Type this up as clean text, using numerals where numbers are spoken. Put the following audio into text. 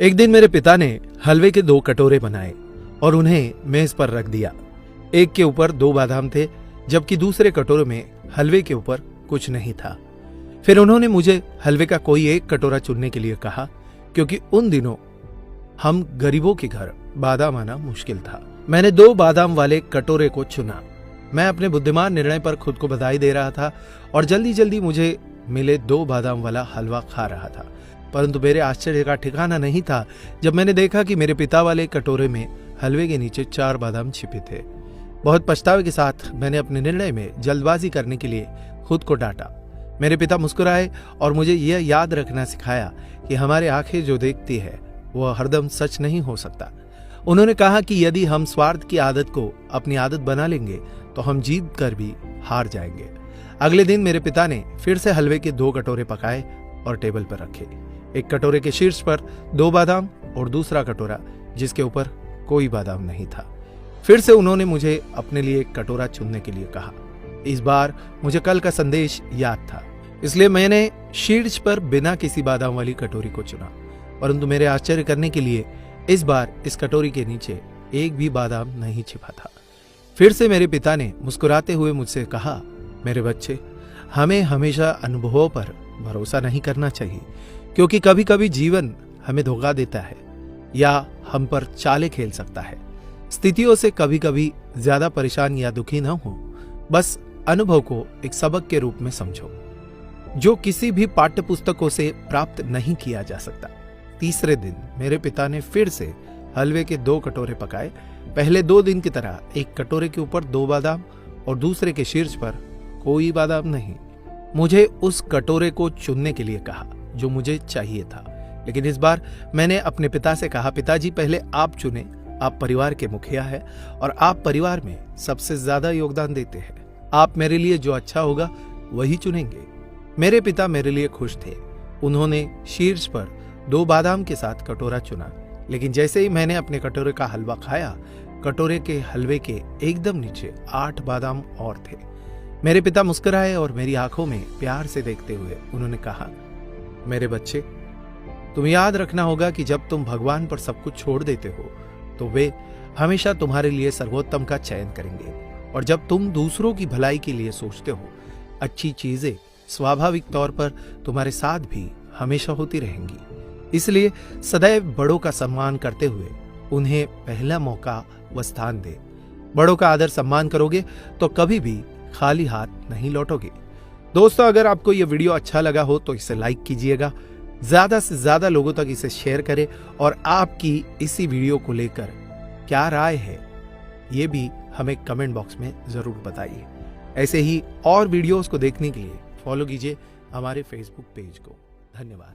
एक दिन मेरे पिता ने हलवे के 2 कटोरे बनाए और उन्हें मेज पर रख दिया। एक के ऊपर 2 बादाम थे, जबकि दूसरे कटोरे में हलवे के ऊपर कुछ नहीं था। फिर उन्होंने मुझे हलवे का कोई एक कटोरा चुनने के लिए कहा, क्योंकि उन दिनों हम गरीबों के घर बादाम आना मुश्किल था। मैंने 2 बादाम वाले कटोरे को चुना। मैं अपने बुद्धिमान निर्णय पर खुद को बधाई दे रहा था और जल्दी जल्दी मुझे मिले 2 बादाम वाला हलवा खा रहा था। परंतु मेरे आश्चर्य का ठिकाना नहीं था जब मैंने देखा कि मेरे पिता वाले कटोरे में हलवे के नीचे 4 बादाम छिपे थे। बहुत पछतावे के साथ मैंने अपने निर्णय में जल्दबाजी करने के लिए खुद को डांटा। मेरे पिता मुस्कुराए और मुझे यह याद रखना सिखाया कि हमारी आंखें जो देखती है वह हरदम सच नहीं हो सकता। उन्होंने कहा कि यदि हम स्वार्थ की आदत को अपनी आदत बना लेंगे तो हम जीत कर भी हार जाएंगे। अगले दिन मेरे पिता ने फिर से हलवे के 2 कटोरे पकाए और टेबल पर रखे। एक कटोरे के शीर्ष पर 2 बादाम और दूसरा कटोरा जिसके ऊपर कोई बादाम नहीं था। फिर से उन्होंने मुझे अपने लिए एक कटोरा चुनने के लिए कहा। इस बार मुझे कल का संदेश याद था, इसलिए मैंने शीर्ष पर बिना किसी बादाम वाली कटोरी को चुना। परंतु मेरे आश्चर्य करने के लिए इस बार इस कटोरी के नीचे एक भी बादाम नहीं छिपा था। फिर से मेरे पिता ने मुस्कुराते हुए मुझसे कहा, मेरे बच्चे, हमें हमेशा अनुभवों पर भरोसा नहीं करना चाहिए, क्योंकि कभी कभी जीवन हमें धोखा देता है या हम पर चालें खेल सकता है। स्थितियों से कभी कभी ज्यादा परेशान या दुखी ना हो, बस अनुभव को एक सबक के रूप में समझो जो किसी भी पाठ्य पुस्तकों से प्राप्त नहीं किया जा सकता। तीसरे दिन मेरे पिता ने फिर से हलवे के 2 कटोरे पकाए। पहले 2 दिन की तरह एक कटोरे के ऊपर 2 बादाम और दूसरे के शीर्ष पर कोई बादाम नहीं। मुझे उस कटोरे को चुनने के लिए कहा जो मुझे चाहिए था, लेकिन इस बार मैंने अपने पिता से कहा, पिताजी पहले आप चुने। आप परिवार के मुखिया हैं और आप परिवार में सबसे ज्यादा योगदान देते हैं। आप मेरे लिए जो अच्छा होगा वही चुनेंगे। मेरे पिता मेरे लिए खुश थे। उन्होंने शीर्ष पर 2 बादाम के साथ कटोरा चुना, लेकिन जैसे ही मैंने अपने कटोरे का हलवा खाया, कटोरे के हलवे के एकदम नीचे 8 बादाम और थे। मेरे पिता मुस्कुराए और मेरी आंखों में प्यार से देखते हुए उन्होंने कहा, मेरे बच्चे, तुम याद रखना होगा कि जब तुम भगवान पर सब कुछ छोड़ देते हो तो वे हमेशा तुम्हारे लिए सर्वोत्तम का चयन करेंगे, और जब तुम दूसरों की भलाई के लिए सोचते हो, अच्छी चीजें स्वाभाविक तौर पर तुम्हारे साथ भी हमेशा होती रहेंगी। इसलिए सदैव बड़ों का सम्मान करते हुए उन्हें पहला मौका व स्थान दे। बड़ों का आदर सम्मान करोगे तो कभी भी खाली हाथ नहीं लौटोगे। दोस्तों, अगर आपको यह वीडियो अच्छा लगा हो तो इसे लाइक कीजिएगा, ज्यादा से ज्यादा लोगों तक इसे शेयर करें, और आपकी इसी वीडियो को लेकर क्या राय है ये भी हमें कमेंट बॉक्स में जरूर बताइए। ऐसे ही और वीडियोस को देखने के लिए फॉलो कीजिए हमारे फेसबुक पेज को। धन्यवाद।